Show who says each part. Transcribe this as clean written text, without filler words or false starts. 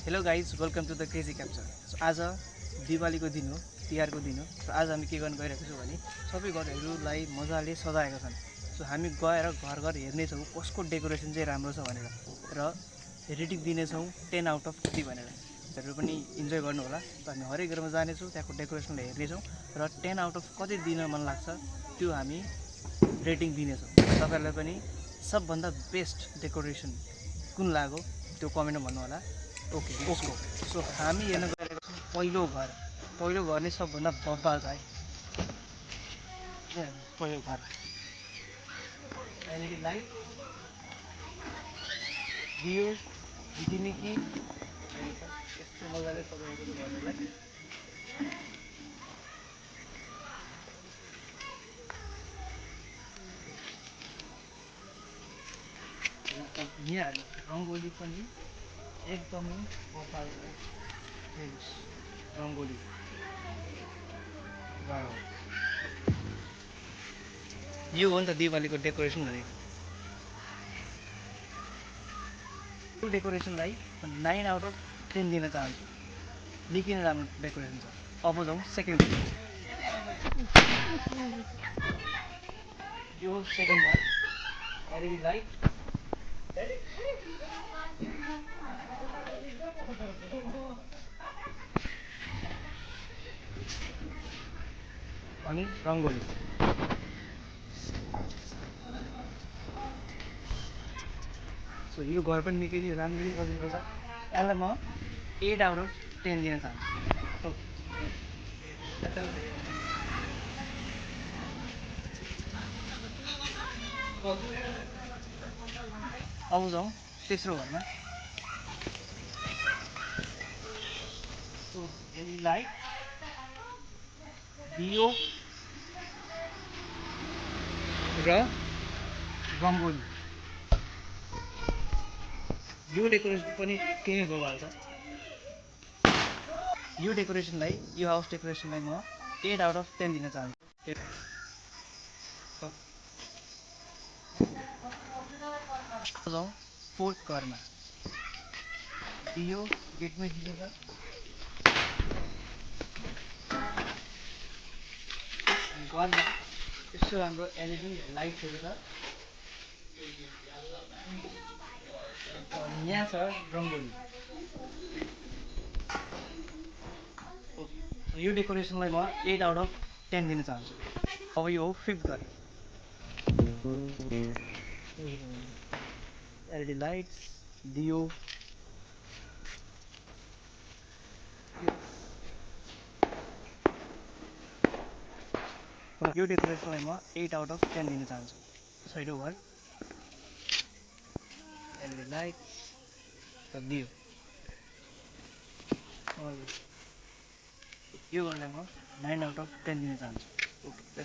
Speaker 1: Hello guys welcome to the crazy capture. So आज दिवालीको दिन हो, तिहारको दिन हो। र आज हामी के गर्न गइरहेको छौँ भने सबै घरहरूलाई मजाले सजाएका छन्। सो हामी गएर घर घर हेर्नेछौँ कसको डेकोरेसन चाहिँ राम्रो छ भनेर र रेटिङ दिनेछौँ 10 आउट अफ 50 भनेर। तपाईँहरू पनि इन्जोय गर्नु होला। त हामी हरेक घरमा जानेछौँ, त्यहाँको डेकोरेसनलाई हेर्नेछौँ र 10 आउट अफ कति दिन मन लाग्छ त्यो हामी रेटिङ दिनेछौँ। तपाईँहरूलाई पनि सबभन्दा बेस्ट डेकोरेसन कुन लाग्यो त्यो कमेन्टमा भन्नु होला। Okay okay. सो हामी हेर्न गइरहेको छौँ पहिलो घर नै सबभन्दा बब्बाल छ है। पहिलो घर एलइडी लाइट दियो झिकिमिकी यस्तो मजाले सजाएको छ घरलाई। यहाँ रङ्गोली पनि एकदमै बब्बाल छ है। रङ्गोली यो हो नि त दिवालीको डेकोरेसन भनेको। यो डेकोरेसनलाई 9 आउट अफ 10 दिन चाहन्छु। निकै नै राम्रो डेकोरेसन छ। अब जाउँ सेकेन्ड। यो सेकेन्ड घर एलइडी लाइट अनि रङ्गोली। सो यो घर पनि निकै राम्ररी सजिएको छ। यसलाई म 8 आउट अफ 10 दिन चाहन्छु। अब जाउँ तेस्रो घरमा। एलइडी लाइट दियो र रङ्गोली। यो डेकोरेसन पनि केही बवाल छ। यो डेकोरेसनलाई यो हाउस डेकोरेसनलाई म 8 आउट अफ 10 दिन चाहन्छु। जाउँ फोर्थ घरमा। दियो गेटमै दिएको छ। घरमा यस्तो राम्रो एलइडी लाइटहरू छ। यहाँ छ रङ्गोली। यो डेकोरेसनलाई म 8 आउट अफ 10 दिन चाहन्छु। अब यो हो फिफ्थ घर। एलइडी लाइट्स दियो यो डेकोरेसनलाई म 8 आउट अफ 10 दिन चाहन्छु। छैटौँ घर एलइडी लाइट्स र दियो। यो घरलाई म 9 आउट अफ 10 दिन चाहन्छु। ओके।